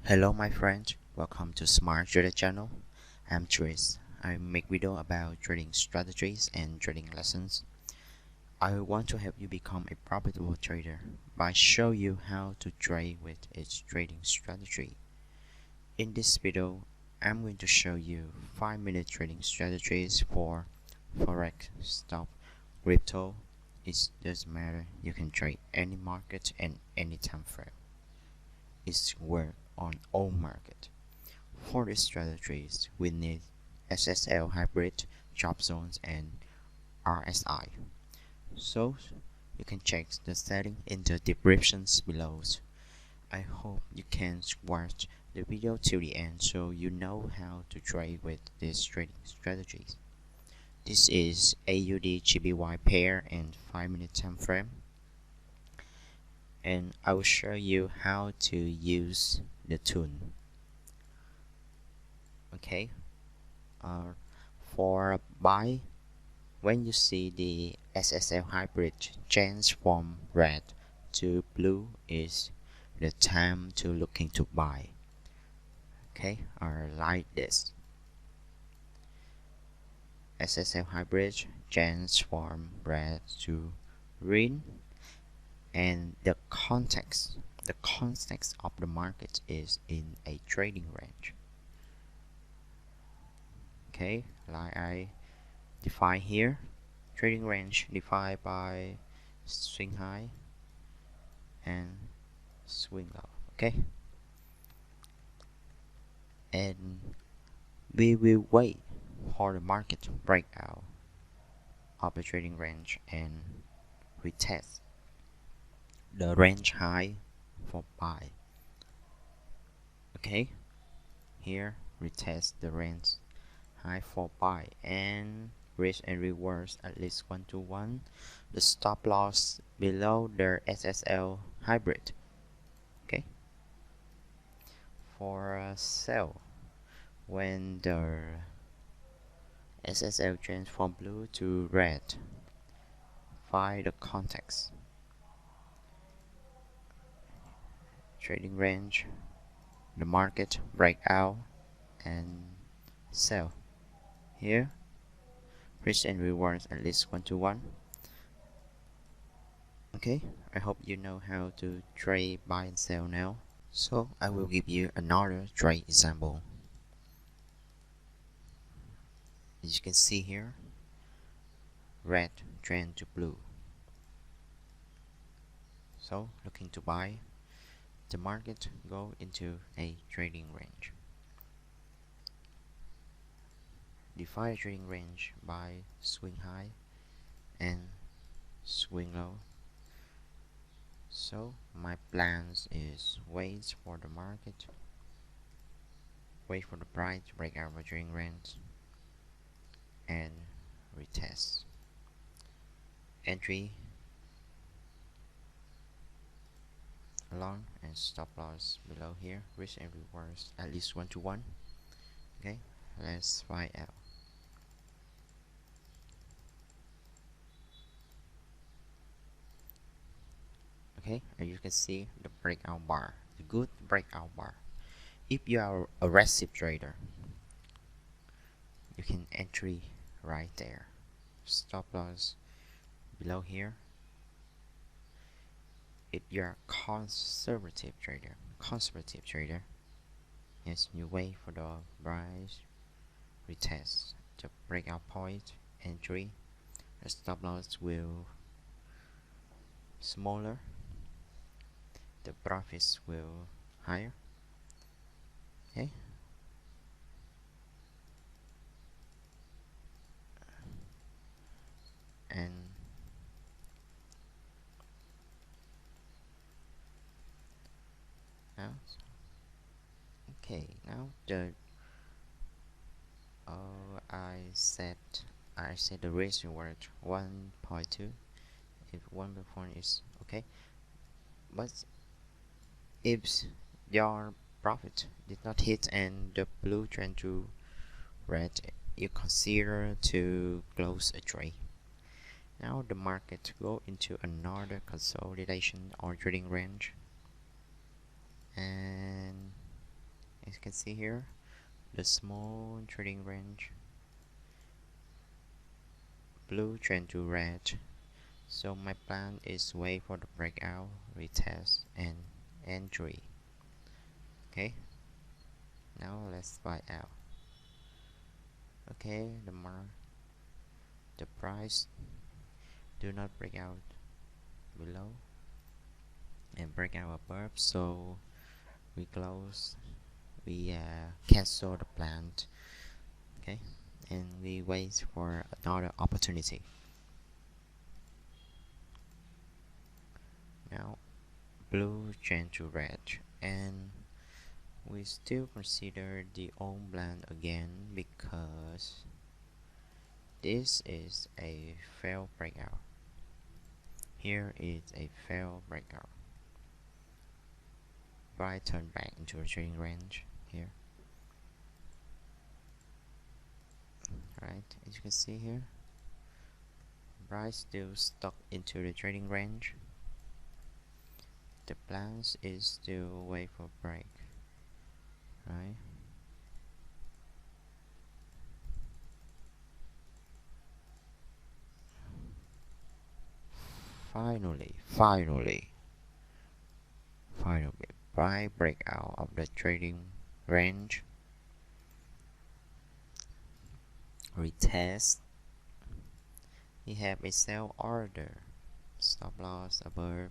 Hello my friend, welcome to Smart Trader channel. I'm Tris. I make video about trading strategies and trading lessons. I want to help you become a profitable trader by show you how to trade with its trading strategy. In this video, I'm going to show you 5-minute trading strategies for forex, stock, crypto. It doesn't matter, you can trade any market and any time frame. It's work on all market. For these strategies, we need SSL Hybrid, chop zones, and RSI. So you can check the setting in the descriptions below. I hope you can watch the video till the end so you know how to trade with these trading strategies. This is AUD GBY pair and 5-minute time frame, and I will show you how to use the tool. Okay, for buy, when you see the SSL Hybrid change from red to blue is the time to looking to buy. Okay, or like this. SSL Hybrid change from red to green, and the context of the market is in a trading range. Okay, like I define here, trading range defined by swing high and swing low. Okay, and we will wait for the market to break out of the trading range and retest the range high for buy. Okay, here retest the range high for buy and risk and rewards at least 1-to-1. The stop loss below the SSL Hybrid. Okay, for a sell, when the SSL change from blue to red, find the context, trading range, the market breakout, and sell. Here, risk and rewards at least 1-to-1. Okay, I hope you know how to trade buy and sell now. So I will give you another trade example. As you can see here, red trend to blue. So looking to buy, the market go into a trading range. Define trading range by swing high and swing low. So my plans is wait for the market, wait for the price to break out of the trading range and retest. Entry along and stop loss below here, risk and rewards at least 1-to-1. Okay, let's find out. Okay, as you can see the breakout bar, the good breakout bar. If you are a aggressive trader, you can entry right there. Stop loss below here. If you're a conservative trader, yes, you wait for the price retest the breakout point, entry. The stop loss will smaller, the profits will higher. Okay, and now now the I set the risk reward 1.2 if 1.1 is okay, but if your profit did not hit and the blue trend to red, you consider to close a trade. Now the market go into another consolidation or trading range, and you can see here, the small trading range, blue trend to red. So my plan is wait for the breakout, retest, and entry. Okay, now let's buy out. Okay, the price do not break out below and break out above, so we cancel the plan. Okay, and we wait for another opportunity. Now blue change to red, and we still consider the old plan again because this is a failed breakout. Here is a failed breakout. Price turn back into a trading range here. Right, as you can see here, price still stuck into the trading range. The plan is still wait for break, right? Finally, price break out of the trading range, retest. We have a sell order, stop loss above,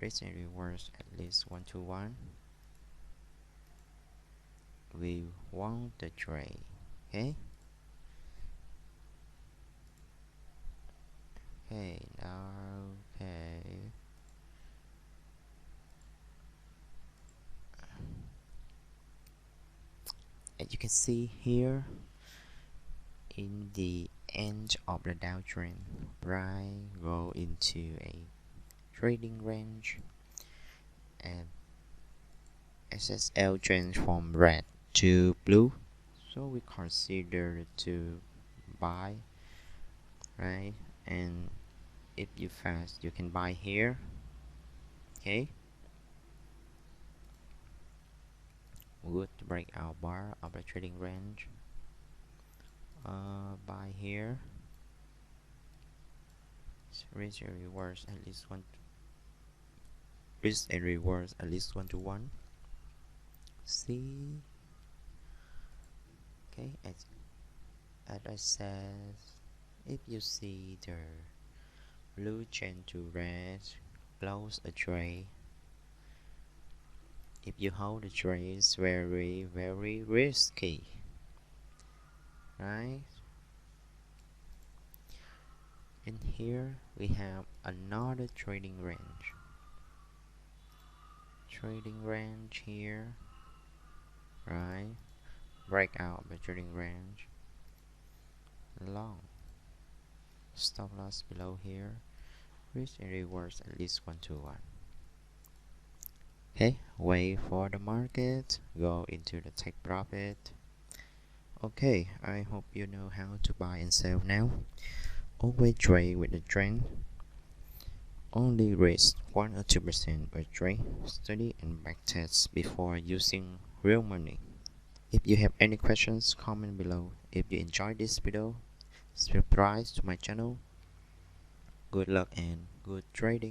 risk and rewards at least 1 to 1. We want the trade. Okay, okay. As you can see here, in the end of the downtrend, price go into a trading range, and SSL change from red to blue, so we consider to buy, right? And if you fast, you can buy here. Okay, good breakout bar of the trading range. Buy here. Risk and rewards at least 1. Risk and rewards at least 1 to 1. See. Okay, as I said, if you see the blue change to red, close a trade. If you hold the trade, it's very risky, right? And here we have another trading range. Here, right? Breakout the trading range, long, stop loss below here, risk and rewards at least 1 to 1. Okay, wait for the market, go into the take profit. Okay, I hope you know how to buy and sell now. Always trade with the trend. Only risk 1 or 2% per trade. Study and backtest before using real money. If you have any questions, comment below. If you enjoyed this video, subscribe to my channel. Good luck and good trading.